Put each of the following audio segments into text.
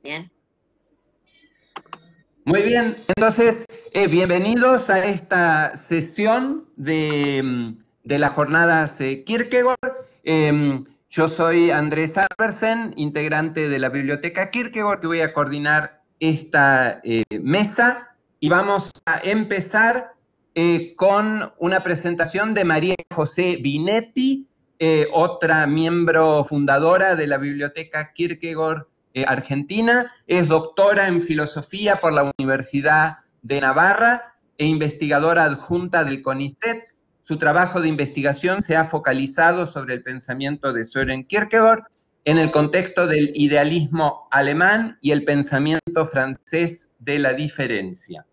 Bien. Muy bien, entonces bienvenidos a esta sesión de las jornadas Kierkegaard. Yo soy Andrés Albersen, integrante de la Biblioteca Kierkegaard, que voy a coordinar esta mesa y vamos a empezar con una presentación de María José Binetti, otra miembro fundadora de la Biblioteca Kierkegaard Argentina. Es doctora en filosofía por la Universidad de Navarra e investigadora adjunta del CONICET. Su trabajo de investigación se ha focalizado sobre el pensamiento de Søren Kierkegaard en el contexto del idealismo alemán y el pensamiento francés de la diferencia.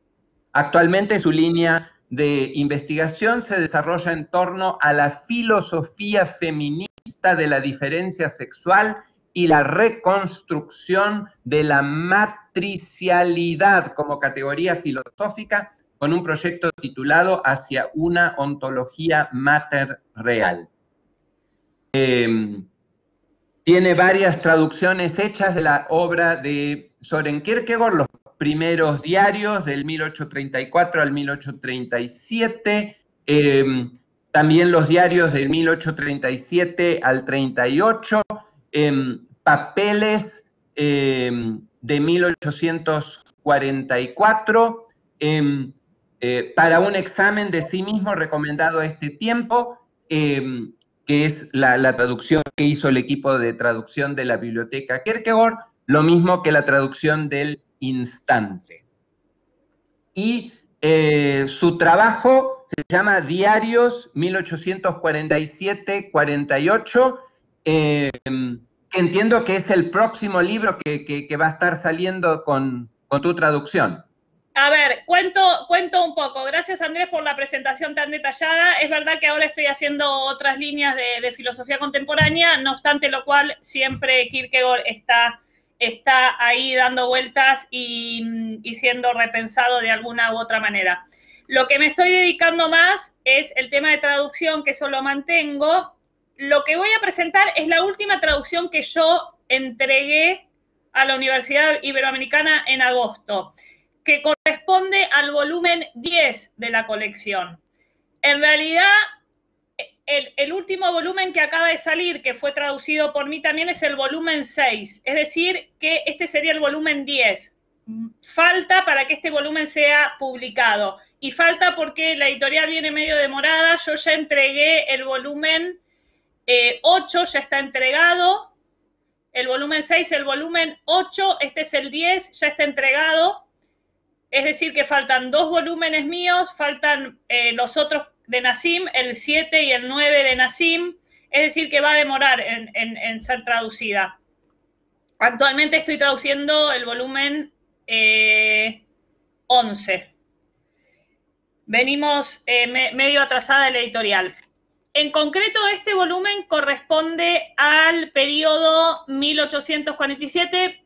Actualmente su línea de investigación se desarrolla en torno a la filosofía feminista de la diferencia sexual y la reconstrucción de la matricialidad como categoría filosófica, con un proyecto titulado Hacia una ontología mater real. Tiene varias traducciones hechas de la obra de Søren Kierkegaard, los primeros diarios del 1834 al 1837, también los diarios del 1837 al 38, papeles de 1844, para un examen de sí mismo recomendado a este tiempo, que es la traducción que hizo el equipo de traducción de la Biblioteca Kierkegaard, lo mismo que la traducción del Instante. Y su trabajo se llama Diarios 1847-48, que entiendo que es el próximo libro que va a estar saliendo con tu traducción. A ver, cuento un poco. Gracias, Andrés, por la presentación tan detallada. Es verdad que ahora estoy haciendo otras líneas de filosofía contemporánea, no obstante lo cual siempre Kierkegaard está ahí dando vueltas y siendo repensado de alguna u otra manera. Lo que me estoy dedicando más es el tema de traducción, que eso lo mantengo. Lo que voy a presentar es la última traducción que yo entregué a la Universidad Iberoamericana en agosto, que corresponde al volumen 10 de la colección. En realidad, el último volumen que acaba de salir, que fue traducido por mí también, es el volumen 6, es decir, que este sería el volumen 10. Falta para que este volumen sea publicado, y falta porque la editorial viene medio demorada. Yo ya entregué el volumen 8, ya está entregado, el volumen 6, el volumen 8, este es el 10, ya está entregado. Es decir, que faltan 2 volúmenes míos, faltan los otros de Nassim, el 7 y el 9 de Nassim, es decir, que va a demorar en ser traducida. Actualmente estoy traduciendo el volumen 11. Venimos medio atrasada de la editorial. En concreto, este volumen corresponde al periodo 1847,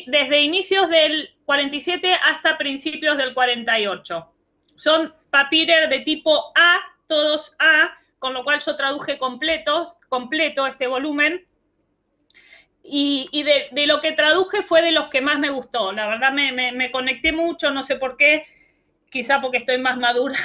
desde inicios del 47 hasta principios del 48. Son papirer de tipo A, todos A, con lo cual yo traduje completo este volumen. Y de lo que traduje fue de los que más me gustó. La verdad me conecté mucho, no sé por qué, quizá porque estoy más madura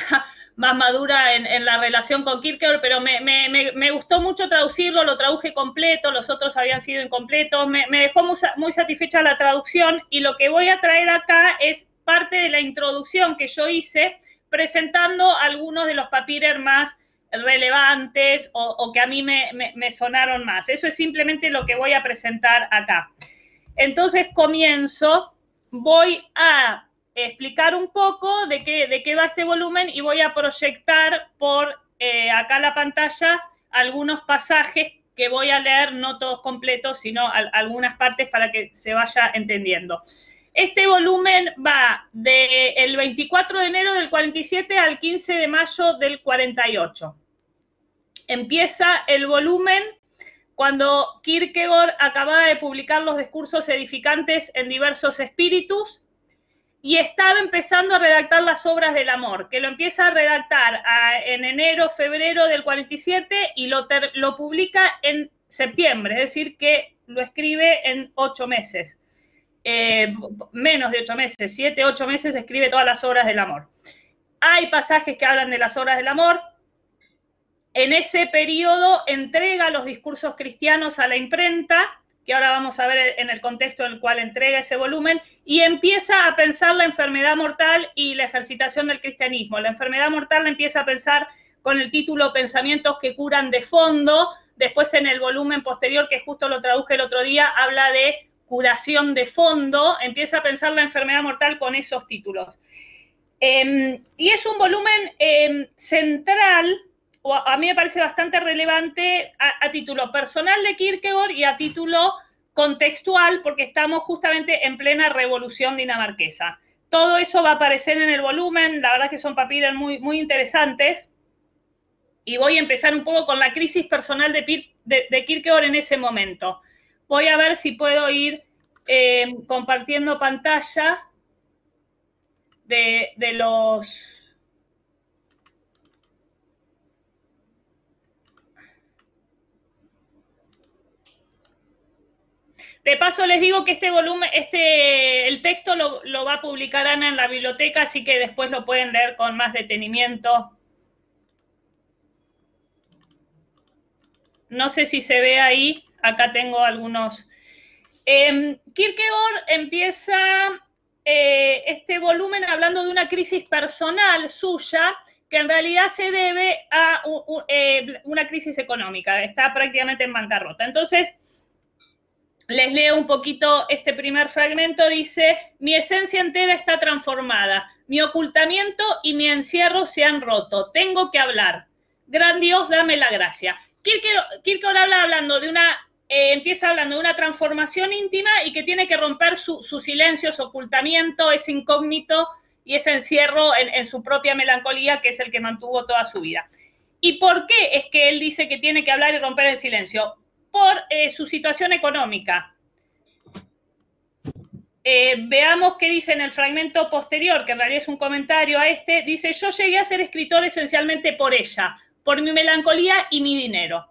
en la relación con Kierkegaard, pero me gustó mucho traducirlo, lo traduje completo, los otros habían sido incompletos, me dejó muy satisfecha la traducción, y lo que voy a traer acá es parte de la introducción que yo hice presentando algunos de los papirer más relevantes o que a mí me sonaron más. Eso es simplemente lo que voy a presentar acá. Entonces comienzo, voy a explicar un poco de qué va este volumen y voy a proyectar por acá la pantalla algunos pasajes que voy a leer, no todos completos, sino algunas partes para que se vaya entendiendo. Este volumen va del 24 de enero del 47 al 15 de mayo del 48. Empieza el volumen cuando Kierkegaard acababa de publicar los discursos edificantes en diversos espíritus y estaba empezando a redactar las obras del amor, que lo empieza a redactar en enero, febrero del 47 y lo publica en septiembre, es decir, que lo escribe en 8 meses. menos de 8 meses, 7, 8 meses escribe todas las obras del amor. Hay pasajes que hablan de las obras del amor. En ese periodo entrega los discursos cristianos a la imprenta, que ahora vamos a ver en el contexto en el cual entrega ese volumen, y empieza a pensar la enfermedad mortal y la ejercitación del cristianismo. La enfermedad mortal la empieza a pensar con el título Pensamientos que curan de fondo. Después en el volumen posterior, que justo lo traduje el otro día, habla de curación de fondo. Empieza a pensar la enfermedad mortal con esos títulos. Y es un volumen central, o a mí me parece bastante relevante a título personal de Kierkegaard y a título contextual, porque estamos justamente en plena revolución dinamarquesa. Todo eso va a aparecer en el volumen, la verdad es que son papiros muy, muy interesantes. Y voy a empezar un poco con la crisis personal de Kierkegaard en ese momento. Voy a ver si puedo ir compartiendo pantalla de los... De paso les digo que este volumen, el texto lo va a publicar Ana en la biblioteca, así que después lo pueden leer con más detenimiento. No sé si se ve ahí, acá tengo algunos. Kierkegaard empieza este volumen hablando de una crisis personal suya, que en realidad se debe a una crisis económica, está prácticamente en bancarrota. Entonces, les leo un poquito este primer fragmento, dice: mi esencia entera está transformada, mi ocultamiento y mi encierro se han roto, tengo que hablar. Gran Dios, dame la gracia. Kierkegaard empieza hablando de una transformación íntima y que tiene que romper su silencio, su ocultamiento, ese incógnito y ese encierro en su propia melancolía, que es el que mantuvo toda su vida. ¿Y por qué es que él dice que tiene que hablar y romper el silencio? Por su situación económica. Veamos qué dice en el fragmento posterior, que en realidad es un comentario a este. Dice: yo llegué a ser escritor esencialmente por ella, por mi melancolía y mi dinero.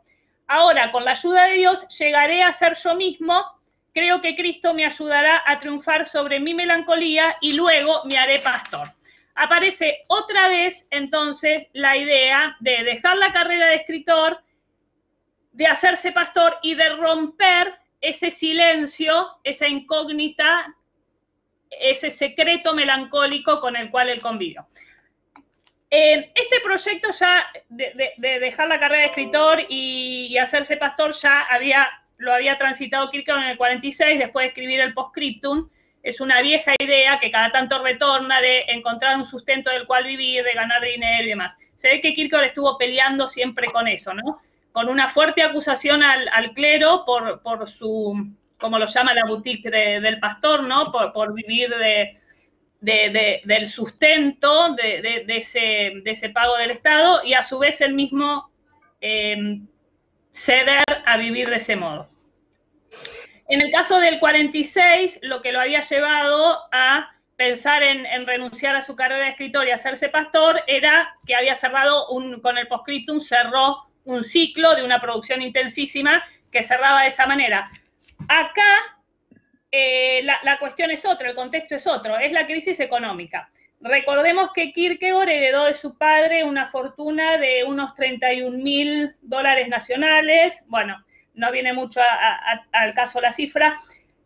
Ahora, con la ayuda de Dios, llegaré a ser yo mismo. Creo que Cristo me ayudará a triunfar sobre mi melancolía y luego me haré pastor. Aparece otra vez, entonces, la idea de dejar la carrera de escritor, de hacerse pastor y de romper ese silencio, esa incógnita, ese secreto melancólico con el cual él convivió. Este proyecto ya de dejar la carrera de escritor y hacerse pastor ya lo había transitado Kierkegaard en el 46, después de escribir el Postscriptum. Es una vieja idea que cada tanto retorna de encontrar un sustento del cual vivir, de ganar dinero y demás. Se ve que Kierkegaard estuvo peleando siempre con eso, ¿no? Con una fuerte acusación al clero por su, como lo llama la boutique del pastor, ¿no? Por vivir del sustento de ese pago del Estado, y a su vez él mismo ceder a vivir de ese modo. En el caso del 46, lo que lo había llevado a pensar en renunciar a su carrera de escritor y hacerse pastor era que había cerrado, con el Postscriptum cerró un ciclo de una producción intensísima que cerraba de esa manera. Acá la cuestión es otra, el contexto es otro, es la crisis económica. Recordemos que Kierkegaard heredó de su padre una fortuna de unos $31.000 nacionales. Bueno, no viene mucho al caso la cifra.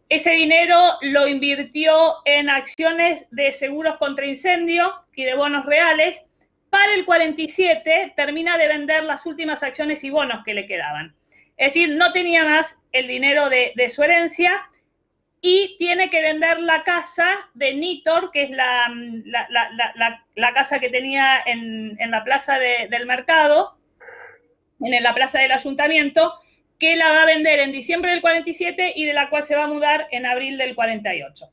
Ese dinero lo invirtió en acciones de seguros contra incendio y de bonos reales. Para el 47 termina de vender las últimas acciones y bonos que le quedaban. Es decir, no tenía más el dinero de su herencia y tiene que vender la casa de Nitor, que es la casa que tenía en la plaza del mercado, en la plaza del ayuntamiento, que la va a vender en diciembre del 47 y de la cual se va a mudar en abril del 48.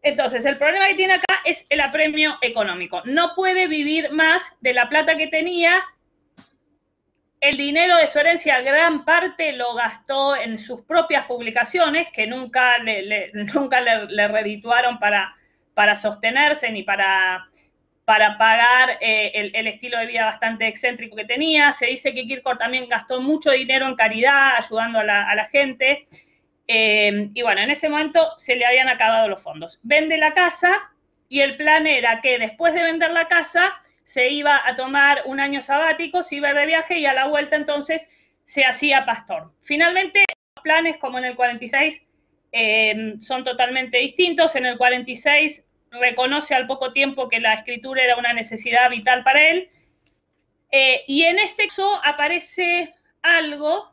Entonces, el problema que tiene acá es el apremio económico. No puede vivir más de la plata que tenía. El dinero de su herencia, gran parte lo gastó en sus propias publicaciones, que nunca le redituaron para sostenerse ni para pagar el estilo de vida bastante excéntrico que tenía. Se dice que Kierkegaard también gastó mucho dinero en caridad, ayudando a la gente. Y bueno, en ese momento se le habían acabado los fondos. Vende la casa y el plan era que después de vender la casa se iba a tomar un año sabático, se iba de viaje y a la vuelta entonces se hacía pastor. Finalmente, los planes, como en el 46, son totalmente distintos. En el 46 reconoce al poco tiempo que la escritura era una necesidad vital para él. Y en este caso aparece algo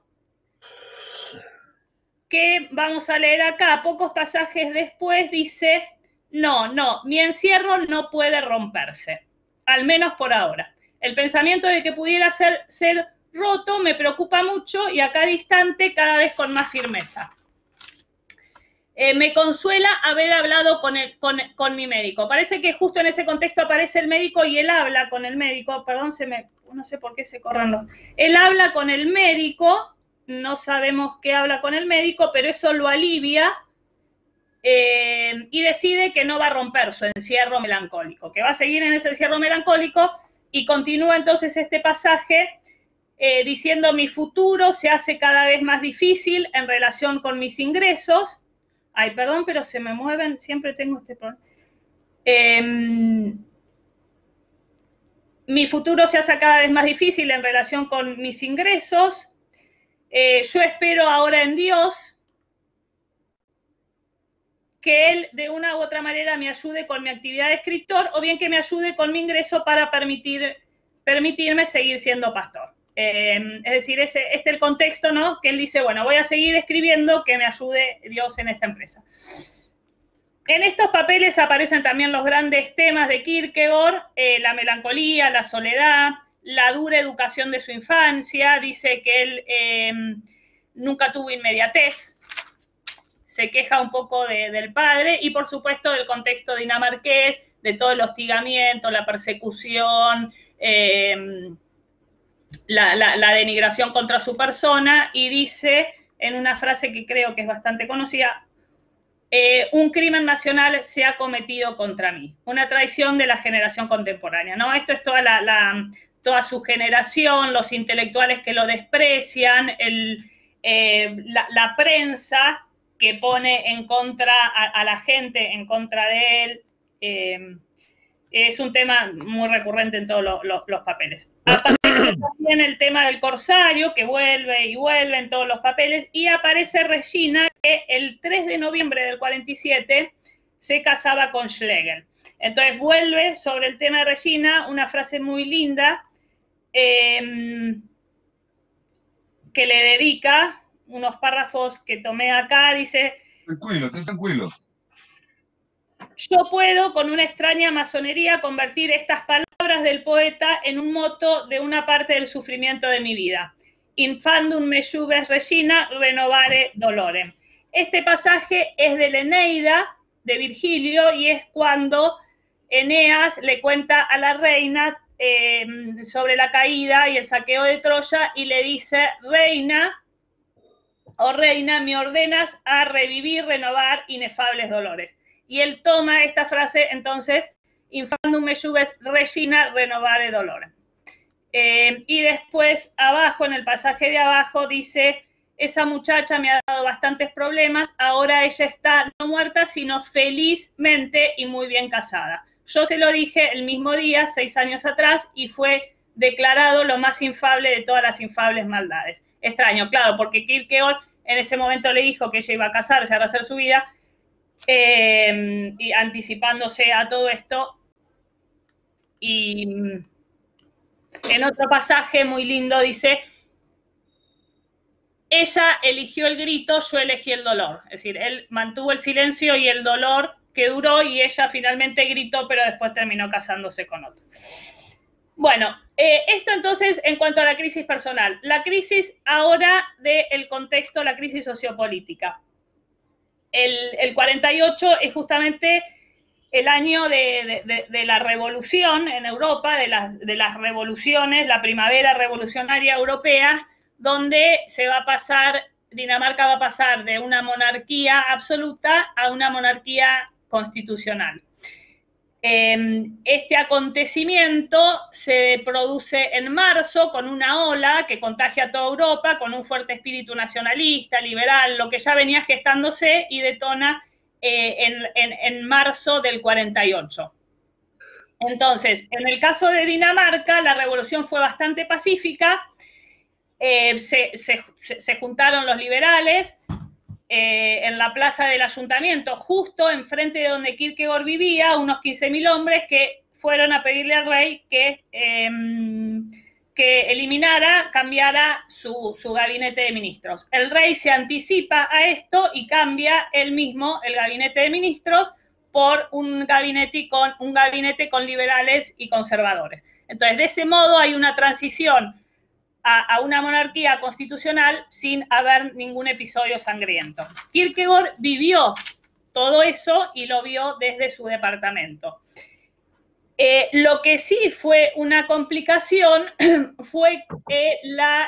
que vamos a leer acá. Pocos pasajes después dice, no, mi encierro no puede romperse, al menos por ahora. El pensamiento de que pudiera ser roto me preocupa mucho y acá distante cada vez con más firmeza. Me consuela haber hablado con mi médico. Parece que justo en ese contexto aparece el médico y él habla con el médico. Perdón, no sé por qué se corren los... Él habla con el médico, no sabemos qué habla con el médico, pero eso lo alivia y decide que no va a romper su encierro melancólico, que va a seguir en ese encierro melancólico y continúa entonces este pasaje diciendo mi futuro se hace cada vez más difícil en relación con mis ingresos. Ay, perdón, pero se me mueven, siempre tengo este problema. Mi futuro se hace cada vez más difícil en relación con mis ingresos. Yo espero ahora en Dios que Él de una u otra manera me ayude con mi actividad de escritor o bien que me ayude con mi ingreso para permitirme seguir siendo pastor. Es decir, este es el contexto, ¿no? Que él dice, bueno, voy a seguir escribiendo, que me ayude Dios en esta empresa. En estos papeles aparecen también los grandes temas de Kierkegaard, la melancolía, la soledad, la dura educación de su infancia. Dice que él nunca tuvo inmediatez, se queja un poco del padre y, por supuesto, del contexto dinamarqués, de todo el hostigamiento, la persecución, la denigración contra su persona, y dice en una frase que creo que es bastante conocida, un crimen nacional se ha cometido contra mí, una traición de la generación contemporánea, ¿no? Esto es toda su generación, los intelectuales que lo desprecian, la prensa que pone en contra a la gente, en contra de él. Es un tema muy recurrente en todos los papeles. Aparece también el tema del corsario, que vuelve y vuelve en todos los papeles, y aparece Regina, que el 3 de noviembre del 47 se casaba con Schlegel. Entonces vuelve sobre el tema de Regina, una frase muy linda, que le dedica, unos párrafos que tomé acá, dice... Tranquilo. Yo puedo, con una extraña masonería, convertir estas palabras del poeta en un moto de una parte del sufrimiento de mi vida. Infandum me jubes Regina, renovare dolorem. Este pasaje es de la Eneida, de Virgilio, y es cuando Eneas le cuenta a la reina sobre la caída y el saqueo de Troya, y le dice, reina, oh reina, me ordenas a revivir, renovar inefables dolores. Y él toma esta frase, entonces, infandum me jubes Regina, renovare dolorem. Y después, abajo, en el pasaje de abajo, dice, esa muchacha me ha dado bastantes problemas, ahora ella está no muerta, sino felizmente y muy bien casada. Yo se lo dije el mismo día, 6 años atrás, y fue declarado lo más infable de todas las infables maldades. Extraño, claro, porque Kierkegaard en ese momento le dijo que ella iba a casarse, a rehacer su vida, y anticipándose a todo esto. Y en otro pasaje muy lindo dice, ella eligió el grito, yo elegí el dolor. Es decir, él mantuvo el silencio y el dolor que duró, y ella finalmente gritó, pero después terminó casándose con otro. Bueno, esto entonces en cuanto a la crisis personal. La crisis ahora del contexto, la crisis sociopolítica. El 48 es justamente el año de la revolución en Europa, de las revoluciones, la primavera revolucionaria europea, donde Dinamarca va a pasar de una monarquía absoluta a una monarquía constitucional. Este acontecimiento se produce en marzo con una ola que contagia a toda Europa, con un fuerte espíritu nacionalista, liberal, lo que ya venía gestándose y detona en marzo del 48. Entonces, en el caso de Dinamarca, la revolución fue bastante pacífica, se juntaron los liberales en la plaza del ayuntamiento, justo enfrente de donde Kierkegaard vivía, unos 15.000 hombres que fueron a pedirle al rey que eliminara, cambiara su gabinete de ministros. El rey se anticipa a esto y cambia él mismo el gabinete de ministros por un gabinete con liberales y conservadores. Entonces, de ese modo hay una transición a una monarquía constitucional sin haber ningún episodio sangriento. Kierkegaard vivió todo eso y lo vio desde su departamento. Lo que sí fue una complicación fue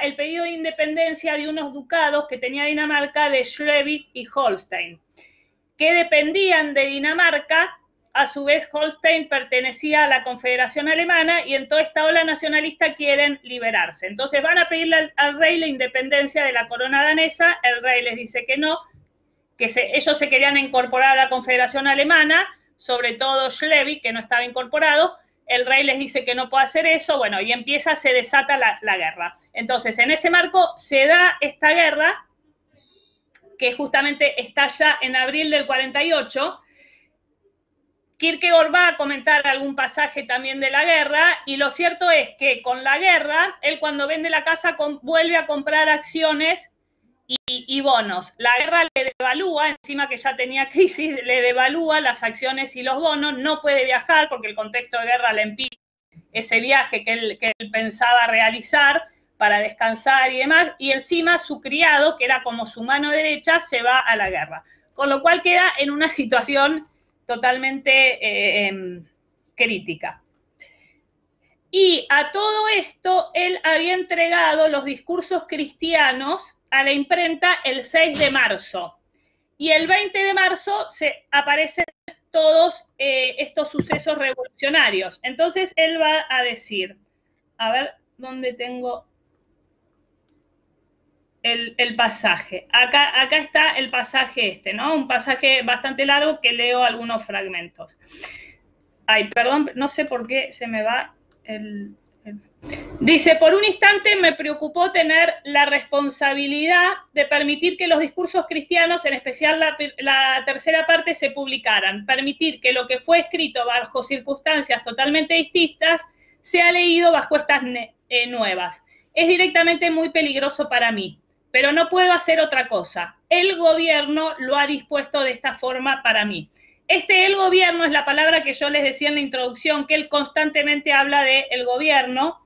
el pedido de independencia de unos ducados que tenía Dinamarca de Schleswig y Holstein, que dependían de Dinamarca. A su vez, Holstein pertenecía a la Confederación Alemana y en toda esta ola nacionalista quieren liberarse. Entonces van a pedirle al rey la independencia de la corona danesa. El rey les dice que no, que ellos se querían incorporar a la Confederación Alemana, sobre todo Schleswig, que no estaba incorporado. El rey les dice que no puede hacer eso, bueno, y se desata la guerra. Entonces, en ese marco se da esta guerra, que justamente estalla en abril del 48. Kierkegaard va a comentar algún pasaje también de la guerra, y lo cierto es que con la guerra, él cuando vende la casa vuelve a comprar acciones y bonos. La guerra le devalúa, encima que ya tenía crisis, le devalúa las acciones y los bonos, no puede viajar porque el contexto de guerra le impide ese viaje que él pensaba realizar para descansar y demás, y encima su criado, que era como su mano derecha, se va a la guerra. Con lo cual queda en una situación totalmente crítica. Y a todo esto, él había entregado los discursos cristianos a la imprenta el 6 de marzo. Y el 20 de marzo aparecen todos estos sucesos revolucionarios. Entonces, él va a decir, a ver, ¿dónde tengo el pasaje? Acá está el pasaje ¿no? Un pasaje bastante largo que leo algunos fragmentos. Ay, perdón, no sé por qué se me va Dice, por un instante me preocupó tener la responsabilidad de permitir que los discursos cristianos, en especial la tercera parte, se publicaran. Permitir que lo que fue escrito bajo circunstancias totalmente distintas sea leído bajo estas nuevas. Es directamente muy peligroso para mí, pero no puedo hacer otra cosa. El gobierno lo ha dispuesto de esta forma para mí. El gobierno es la palabra que yo les decía en la introducción, que él constantemente habla del gobierno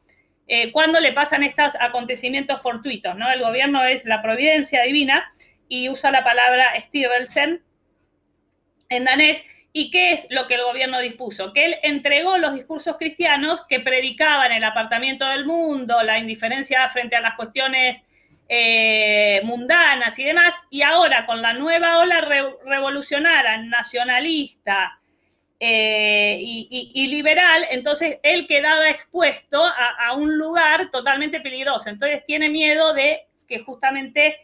cuando le pasan estos acontecimientos fortuitos, ¿no? El gobierno es la providencia divina y usa la palabra Styrelsen en danés. ¿Y qué es lo que el gobierno dispuso? Que él entregó los discursos cristianos que predicaban el apartamiento del mundo, la indiferencia frente a las cuestiones mundanas y demás, y ahora con la nueva ola revolucionaria, nacionalista y liberal, entonces él quedaba expuesto a un lugar totalmente peligroso. Entonces tiene miedo de que justamente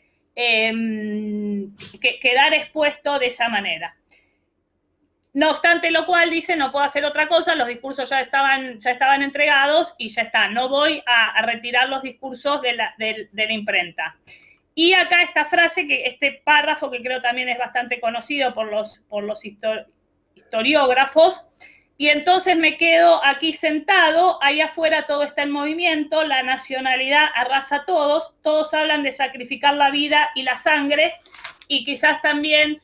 quedar expuesto de esa manera. No obstante lo cual dice, no puedo hacer otra cosa, los discursos ya estaban entregados y ya está, no voy a retirar los discursos de la imprenta. Y acá esta frase, este párrafo que creo también es bastante conocido por los historiógrafos, y entonces me quedo aquí sentado, ahí afuera todo está en movimiento, la nacionalidad arrasa a todos, todos hablan de sacrificar la vida y la sangre, y quizás también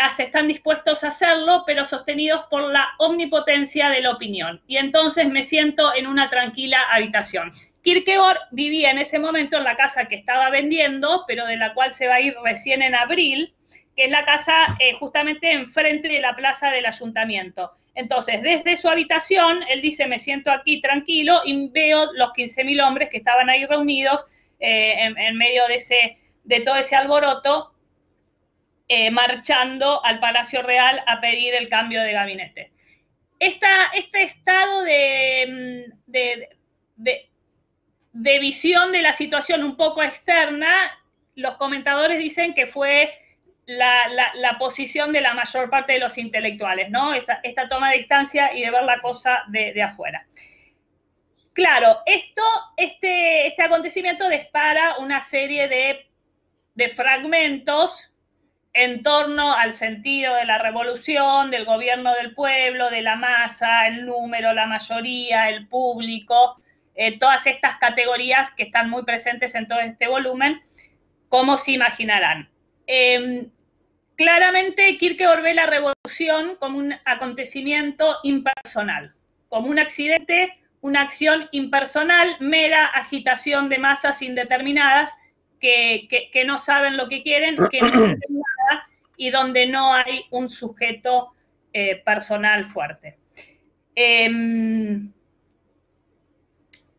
hasta están dispuestos a hacerlo, pero sostenidos por la omnipotencia de la opinión. Y entonces me siento en una tranquila habitación. Kierkegaard vivía en ese momento en la casa que estaba vendiendo, pero de la cual se va a ir recién en abril, que es la casa justamente enfrente de la plaza del ayuntamiento. Entonces, desde su habitación, él dice, me siento aquí tranquilo y veo los 15.000 hombres que estaban ahí reunidos en medio de todo ese alboroto, marchando al Palacio Real a pedir el cambio de gabinete. este estado de visión de la situación un poco externa, los comentadores dicen que fue la posición de la mayor parte de los intelectuales, ¿no? Esta toma de distancia y de ver la cosa de afuera. Claro, este acontecimiento dispara una serie de fragmentos en torno al sentido de la revolución, del gobierno del pueblo, de la masa, el número, la mayoría, el público, todas estas categorías que están muy presentes en todo este volumen, como se imaginarán. Claramente Kierkegaard ve la revolución como un acontecimiento impersonal, como un accidente, una acción impersonal, mera agitación de masas indeterminadas que no saben lo que quieren, que no saben nada y donde no hay un sujeto personal fuerte.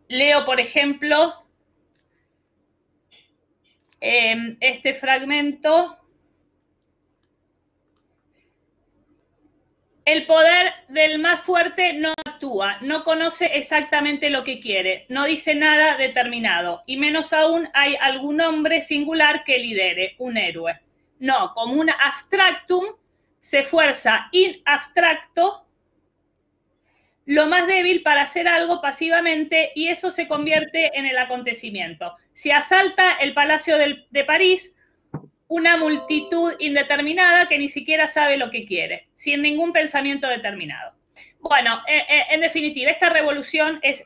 Leo, por ejemplo, este fragmento. El poder del más fuerte no actúa, no conoce exactamente lo que quiere, no dice nada determinado, y menos aún hay algún hombre singular que lidere, un héroe. No, como un abstractum, se esfuerza in abstracto lo más débil para hacer algo pasivamente y eso se convierte en el acontecimiento. Se asalta el Palacio de París, una multitud indeterminada que ni siquiera sabe lo que quiere, sin ningún pensamiento determinado. Bueno, en definitiva, esta revolución es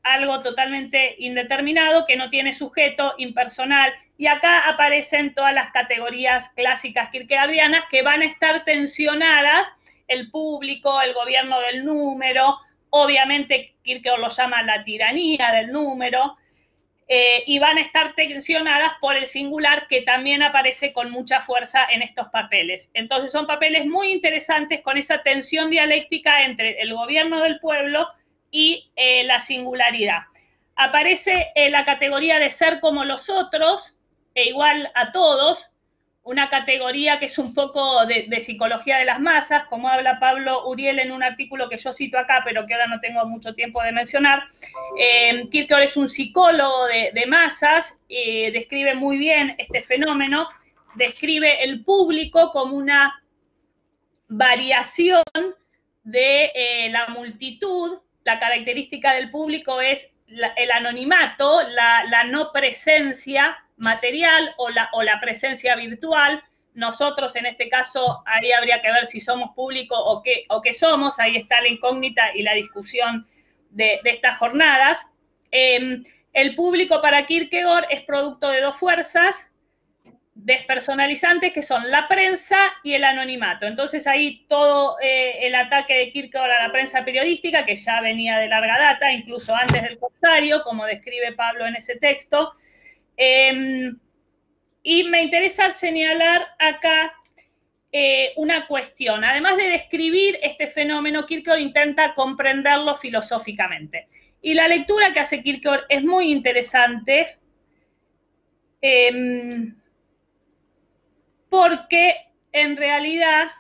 algo totalmente indeterminado, que no tiene sujeto, impersonal, y acá aparecen todas las categorías clásicas kierkegaardianas que van a estar tensionadas, el público, el gobierno del número, obviamente Kierkegaard lo llama la tiranía del número, y van a estar tensionadas por el singular que también aparece con mucha fuerza en estos papeles. Entonces son papeles muy interesantes con esa tensión dialéctica entre el gobierno del pueblo y la singularidad. Aparece la categoría de ser como los otros e igual a todos, una categoría que es un poco de psicología de las masas, como habla Pablo Uriel en un artículo que yo cito acá, pero que ahora no tengo mucho tiempo de mencionar. Kierkegaard es un psicólogo de masas, describe muy bien este fenómeno, describe el público como una variación de la multitud. La característica del público es el anonimato, la no presencia material o la presencia virtual. Nosotros en este caso, ahí habría que ver si somos público o qué somos, ahí está la incógnita y la discusión de estas jornadas. El público para Kierkegaard es producto de dos fuerzas despersonalizantes que son la prensa y el anonimato. Entonces ahí todo el ataque de Kierkegaard a la prensa periodística, que ya venía de larga data, incluso antes del Corsario, como describe Pablo en ese texto. Y me interesa señalar acá una cuestión. Además de describir este fenómeno, Kierkegaard intenta comprenderlo filosóficamente. Y la lectura que hace Kierkegaard es muy interesante, porque en realidad,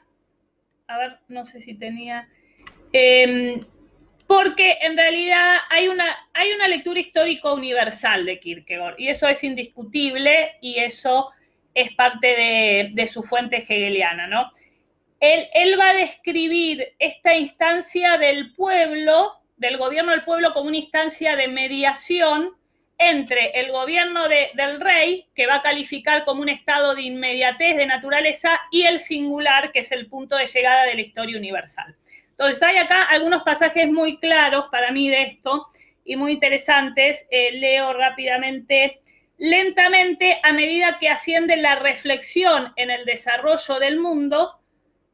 a ver, no sé si tenía, porque en realidad hay una lectura histórico universal de Kierkegaard, y eso es indiscutible, y eso es parte de su fuente hegeliana, ¿no? Él va a describir esta instancia del pueblo, del gobierno del pueblo, como una instancia de mediación entre el gobierno del rey, que va a calificar como un estado de inmediatez de naturaleza, y el singular, que es el punto de llegada de la historia universal. Entonces hay acá algunos pasajes muy claros para mí de esto y muy interesantes. Leo rápidamente. Lentamente, a medida que asciende la reflexión en el desarrollo del mundo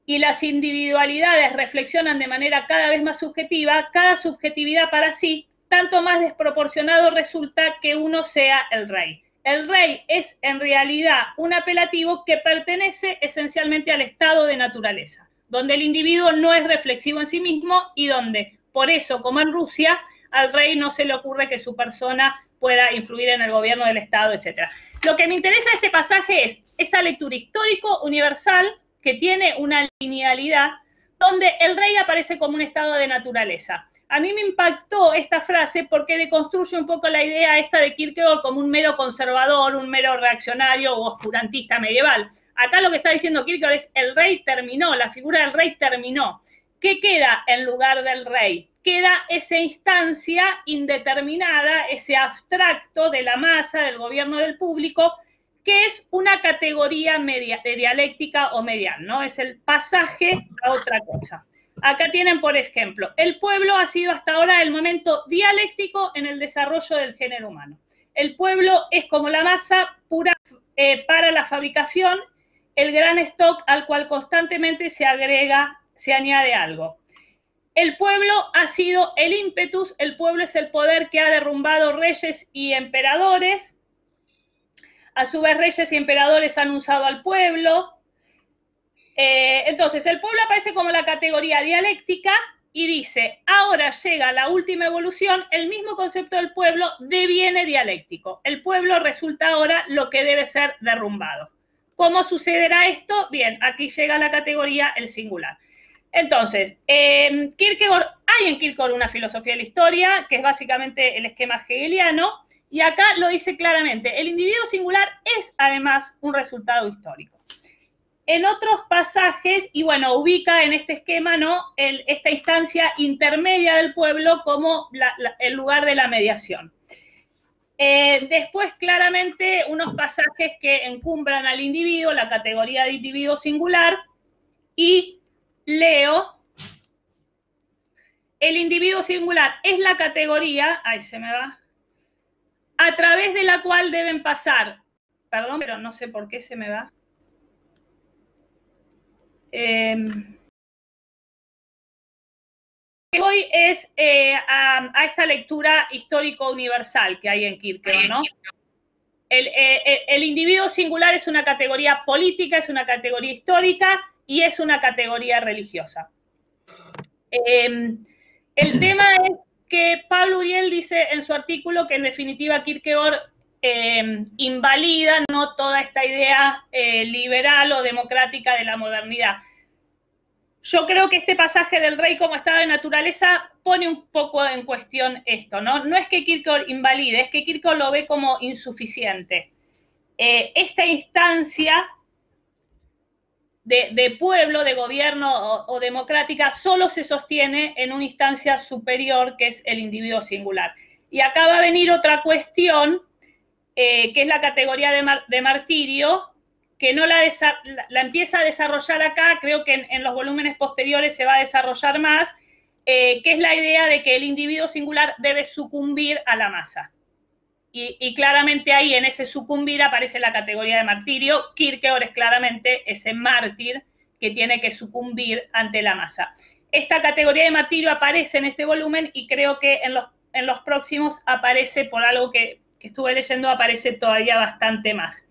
y las individualidades reflexionan de manera cada vez más subjetiva, cada subjetividad para sí, tanto más desproporcionado resulta que uno sea el rey. El rey es en realidad un apelativo que pertenece esencialmente al estado de naturaleza, donde el individuo no es reflexivo en sí mismo y donde, por eso, como en Rusia, al rey no se le ocurre que su persona pueda influir en el gobierno del Estado, etc. Lo que me interesa de este pasaje es esa lectura histórico universal que tiene una linealidad, donde el rey aparece como un estado de naturaleza. A mí me impactó esta frase porque deconstruye un poco la idea esta de Kierkegaard como un mero conservador, un mero reaccionario o oscurantista medieval. Acá lo que está diciendo Kierkegaard es el rey terminó, la figura del rey terminó. ¿Qué queda en lugar del rey? Queda esa instancia indeterminada, ese abstracto de la masa, del gobierno del público, que es una categoría de dialéctica o medial, ¿no? Es el pasaje a otra cosa. Acá tienen, por ejemplo, el pueblo ha sido hasta ahora el momento dialéctico en el desarrollo del género humano. El pueblo es como la masa pura para la fabricación, el gran stock al cual constantemente se añade algo. El pueblo ha sido el ímpetus, el pueblo es el poder que ha derrumbado reyes y emperadores. A su vez, reyes y emperadores han usado al pueblo. Entonces, el pueblo aparece como la categoría dialéctica y dice, ahora llega la última evolución, el mismo concepto del pueblo deviene dialéctico. El pueblo resulta ahora lo que debe ser derrumbado. ¿Cómo sucederá esto? Bien, aquí llega la categoría el singular. Entonces, Kierkegaard, hay en Kierkegaard una filosofía de la historia, que es básicamente el esquema hegeliano, y acá lo dice claramente, el individuo singular es además un resultado histórico. En otros pasajes, y bueno, ubica en este esquema, ¿no?, esta instancia intermedia del pueblo como el lugar de la mediación. Después, claramente, unos pasajes que encumbran al individuo, la categoría de individuo singular, y leo, el individuo singular es la categoría, ahí se me va, a través de la cual deben pasar, perdón, pero no sé por qué se me va. Voy es a esta lectura histórico-universal que hay en Kierkegaard, ¿no? El individuo singular es una categoría política, es una categoría histórica y es una categoría religiosa. El tema es que Pablo Uriel dice en su artículo que en definitiva Kierkegaard invalida, ¿no?, toda esta idea liberal o democrática de la modernidad. Yo creo que este pasaje del rey como estado de naturaleza pone un poco en cuestión esto, ¿no? No es que Kierkegaard invalide, es que Kierkegaard lo ve como insuficiente. Esta instancia de pueblo, de gobierno o democrática, solo se sostiene en una instancia superior que es el individuo singular. Y acá va a venir otra cuestión, que es la categoría de martirio, que no la empieza a desarrollar acá, creo que en los volúmenes posteriores se va a desarrollar más, que es la idea de que el individuo singular debe sucumbir a la masa. Y claramente ahí en ese sucumbir aparece la categoría de martirio. Kierkegaard es claramente ese mártir que tiene que sucumbir ante la masa. Esta categoría de martirio aparece en este volumen y creo que en los próximos aparece, por algo que estuve leyendo, aparece todavía bastante más.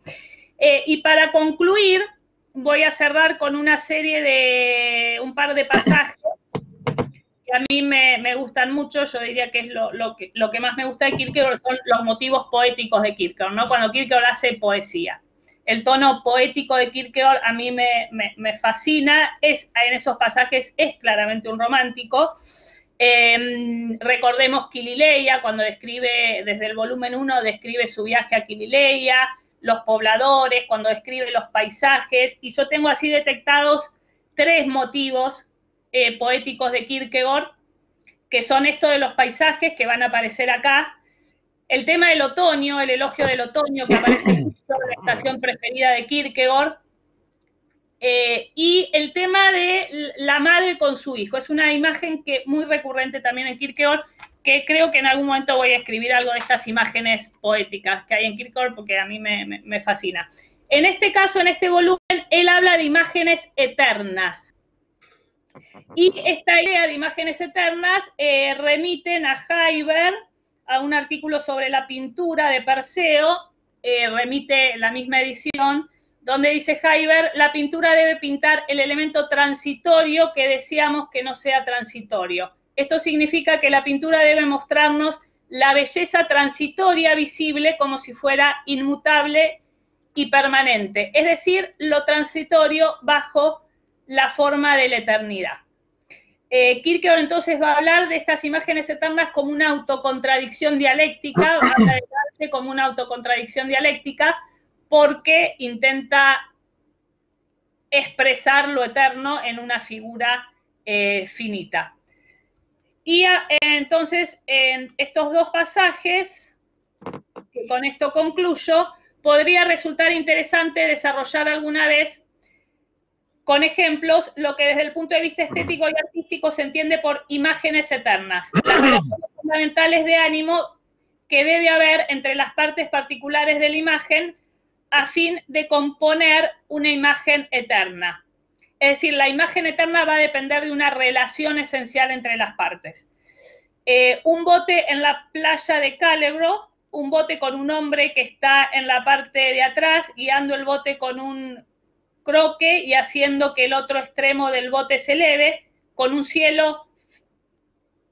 Y para concluir, voy a cerrar con una serie de un par de pasajes que a mí me gustan mucho. Yo diría que es lo que más me gusta de Kierkegaard son los motivos poéticos de Kierkegaard, ¿no? Cuando Kierkegaard hace poesía. El tono poético de Kierkegaard a mí me fascina, en esos pasajes es claramente un romántico. Recordemos Kilileia, cuando describe, desde el volumen 1, describe su viaje a Kilileia, los pobladores, cuando describe los paisajes, y yo tengo así detectados 3 motivos poéticos de Kierkegaard, que son esto de los paisajes, que van a aparecer acá, el tema del otoño, el elogio del otoño, que aparece en la estación preferida de Kierkegaard, y el tema de la madre con su hijo. Es una imagen que muy recurrente también en Kierkegaard, que creo que en algún momento voy a escribir algo de estas imágenes poéticas que hay en Kierkegaard, porque a mí me fascina. En este caso, en este volumen, él habla de imágenes eternas. Y esta idea de imágenes eternas remiten a Heiber, a un artículo sobre la pintura de Perseo, remite la misma edición, donde dice Heiber, la pintura debe pintar el elemento transitorio que deseamos que no sea transitorio. Esto significa que la pintura debe mostrarnos la belleza transitoria visible como si fuera inmutable y permanente, es decir, lo transitorio bajo la forma de la eternidad. Kierkegaard entonces va a hablar de estas imágenes eternas como una autocontradicción dialéctica, habla del arte como una autocontradicción dialéctica, porque intenta expresar lo eterno en una figura finita. Y entonces, en estos dos pasajes, que con esto concluyo, podría resultar interesante desarrollar alguna vez con ejemplos lo que desde el punto de vista estético y artístico se entiende por imágenes eternas, las relaciones fundamentales de ánimo que debe haber entre las partes particulares de la imagen a fin de componer una imagen eterna. Es decir, la imagen eterna va a depender de una relación esencial entre las partes. Un bote en la playa de Cálebro, un bote con un hombre que está en la parte de atrás guiando el bote con un croque y haciendo que el otro extremo del bote se eleve, con un cielo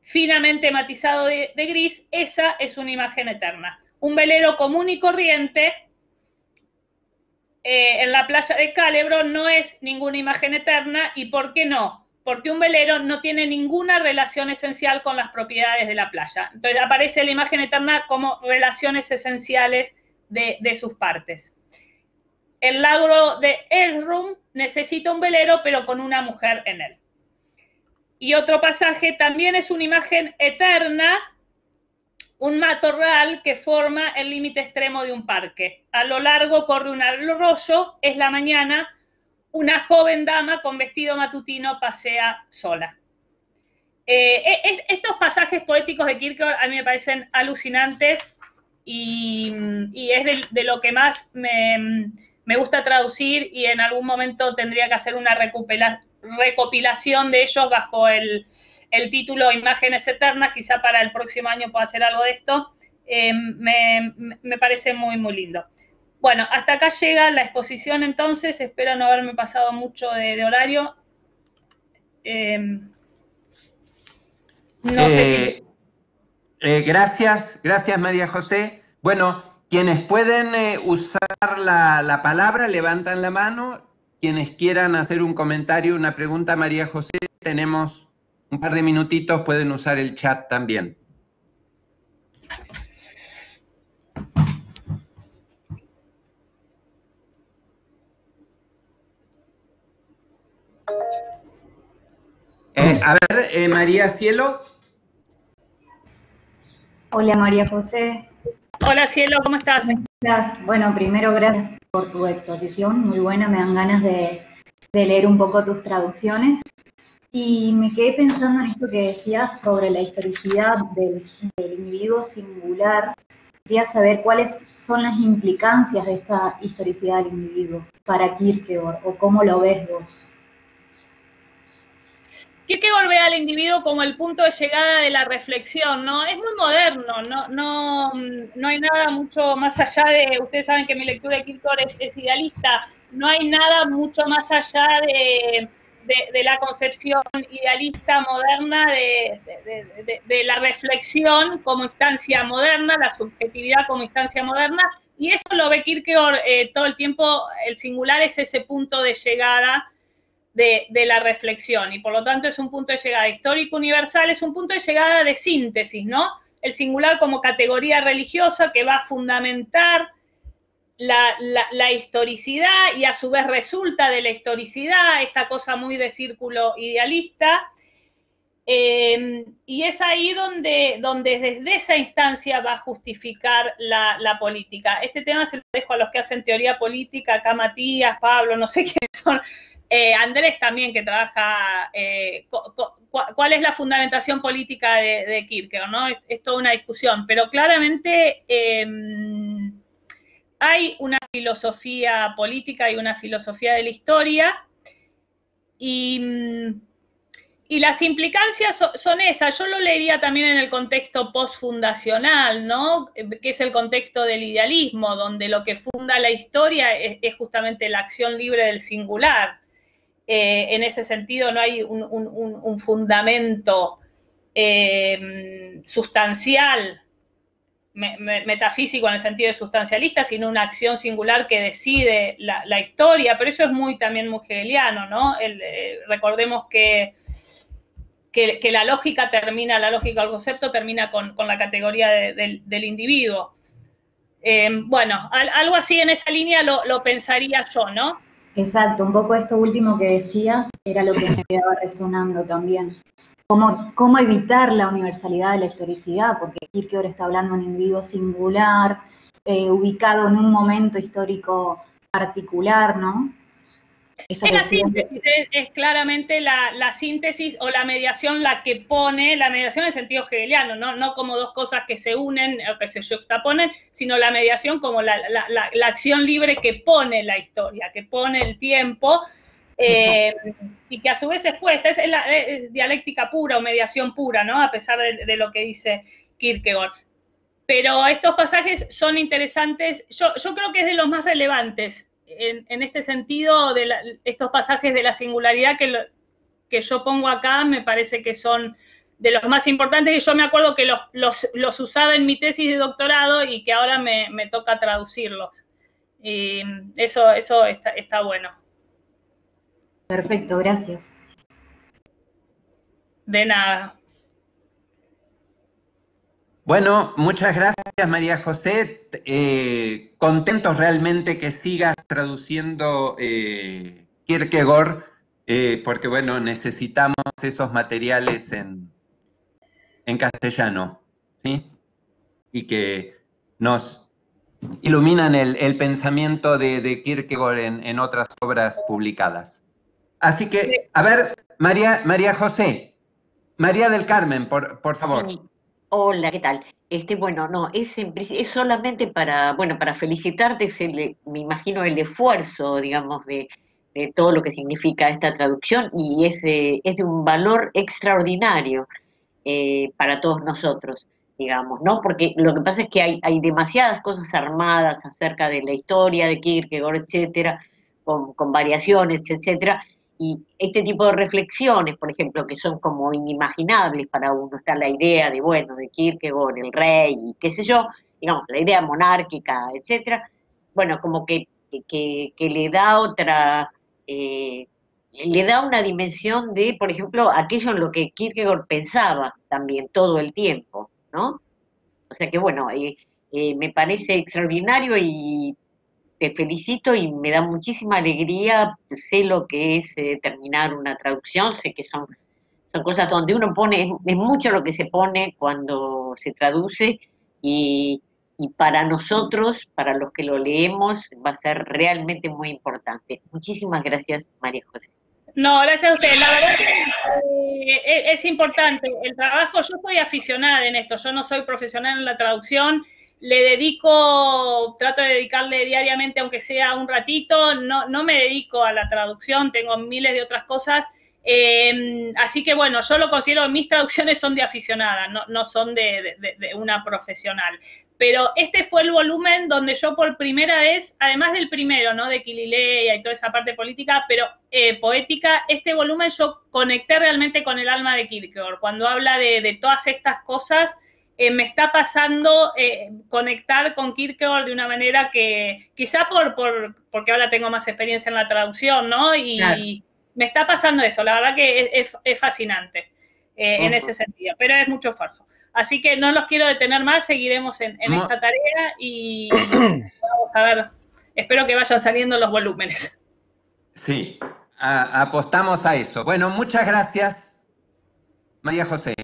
finamente matizado de gris, esa es una imagen eterna. Un velero común y corriente en la playa de Cálebro no es ninguna imagen eterna. ¿Y por qué no? Porque un velero no tiene ninguna relación esencial con las propiedades de la playa. Entonces aparece la imagen eterna como relaciones esenciales de sus partes. El lago de Elrum necesita un velero, pero con una mujer en él. Y otro pasaje también es una imagen eterna, un matorral que forma el límite extremo de un parque. A lo largo corre un arroyo, es la mañana, una joven dama con vestido matutino pasea sola. Estos pasajes poéticos de Kierkegaard a mí me parecen alucinantes y es de lo que más me gusta traducir, y en algún momento tendría que hacer una recopilación de ellos bajo el título Imágenes Eternas. Quizá para el próximo año pueda hacer algo de esto. Me parece muy, muy lindo. Bueno, hasta acá llega la exposición entonces. Espero no haberme pasado mucho de horario. No sé si... Gracias María José. Bueno, quienes pueden usar la palabra, levantan la mano. Quienes quieran hacer un comentario, una pregunta a María José, tenemos un par de minutitos, pueden usar el chat también. A ver, María Cielo. Hola María José. Hola Cielo, ¿cómo estás? ¿Cómo estás? Bueno, primero gracias por tu exposición, muy buena, me dan ganas de leer un poco tus traducciones. Y me quedé pensando en esto que decías sobre la historicidad del individuo singular. Quería saber cuáles son las implicancias de esta historicidad del individuo para Kierkegaard, o cómo lo ves vos. Kierkegaard ve al individuo como el punto de llegada de la reflexión, ¿no? Es muy moderno, no hay nada mucho más allá de... Ustedes saben que mi lectura de Kierkegaard es idealista, no hay nada mucho más allá de la concepción idealista moderna de la reflexión como instancia moderna, la subjetividad como instancia moderna, y eso lo ve Kierkegaard todo el tiempo. El singular es ese punto de llegada de la reflexión, y por lo tanto es un punto de llegada histórico universal, es un punto de llegada de síntesis, ¿no? El singular como categoría religiosa que va a fundamentar la historicidad, y a su vez resulta de la historicidad esta cosa muy de círculo idealista, y es ahí donde desde esa instancia va a justificar la política. Este tema se lo dejo a los que hacen teoría política, acá Matías, Pablo, no sé quiénes son, Andrés también, que trabaja, cuál es la fundamentación política de Kierkegaard, ¿no? Es toda una discusión, pero claramente hay una filosofía política y una filosofía de la historia, y las implicancias son esas. Yo lo leería también en el contexto postfundacional, ¿no? Que es el contexto del idealismo, donde lo que funda la historia es justamente la acción libre del singular. En ese sentido no hay un fundamento sustancial, metafísico en el sentido de sustancialista, sino una acción singular que decide la historia. Pero eso es también muy hegeliano, ¿no? Recordemos que que la lógica del concepto termina con la categoría del individuo. Bueno, algo así en esa línea lo pensaría yo, ¿no? Exacto, un poco esto último que decías era lo que me quedaba resonando también. ¿Cómo evitar la universalidad de la historicidad? Porque Kierkegaard está hablando de un individuo singular, ubicado en un momento histórico particular, ¿no? Esto Es que la decías síntesis, es claramente la síntesis o la mediación la que pone, la mediación en sentido hegeliano, no como dos cosas que se unen o que se juxtaponen, sino la mediación como la acción libre que pone la historia, que pone el tiempo, y que a su vez es puesta, es dialéctica pura o mediación pura, ¿no? A pesar de lo que dice Kierkegaard. Pero estos pasajes son interesantes, yo creo que es de los más relevantes en este sentido, estos pasajes de la singularidad que yo pongo acá, me parece que son de los más importantes, y yo me acuerdo que los usaba en mi tesis de doctorado y que ahora me toca traducirlos. Y eso está bueno. Perfecto, gracias. De nada. Bueno, muchas gracias María José. Contentos realmente que sigas traduciendo Kierkegaard, porque bueno, necesitamos esos materiales en castellano, ¿sí? Y que nos iluminan el pensamiento de Kierkegaard en otras obras publicadas. Así que, Sí. a ver, María José, María del Carmen, por favor. Sí. Hola, ¿qué tal? Bueno, no, es solamente para felicitarte, me imagino el esfuerzo, digamos, de todo lo que significa esta traducción, y es de un valor extraordinario para todos nosotros, digamos, ¿no? Porque lo que pasa es que hay demasiadas cosas armadas acerca de la historia de Kierkegaard, etcétera, con variaciones, etcétera, y este tipo de reflexiones, por ejemplo, que son como inimaginables para uno, está la idea de, bueno, de Kierkegaard, el rey, y qué sé yo, digamos, la idea monárquica, etcétera, bueno, como que le da otra, le da una dimensión de, por ejemplo, aquello en lo que Kierkegaard pensaba también todo el tiempo, ¿no? O sea que, bueno, me parece extraordinario y te felicito y me da muchísima alegría. Sé lo que es terminar una traducción, sé que son cosas donde uno pone, es mucho lo que se pone cuando se traduce, y para nosotros, para los que lo leemos, va a ser realmente muy importante. Muchísimas gracias, María José. No, gracias a usted. La verdad que es importante el trabajo. Yo soy aficionada en esto, yo no soy profesional en la traducción. Trato de dedicarle diariamente, aunque sea un ratito. No me dedico a la traducción, tengo miles de otras cosas. Así que bueno, yo lo considero, mis traducciones son de aficionada, no son de una profesional. Pero este fue el volumen donde yo por primera vez, además del primero, ¿no? De Kilileia y toda esa parte política, pero poética, este volumen yo conecté realmente con el alma de Kierkegaard. Cuando habla de todas estas cosas, me está pasando conectar con Kierkegaard de una manera que, quizá porque ahora tengo más experiencia en la traducción, ¿no? Y claro, me está pasando eso, la verdad que es fascinante en ese sentido, pero es mucho esfuerzo. Así que no los quiero detener más, seguiremos en esta tarea y vamos a ver, espero que vayan saliendo los volúmenes. Sí, apostamos a eso. Bueno, muchas gracias, María José.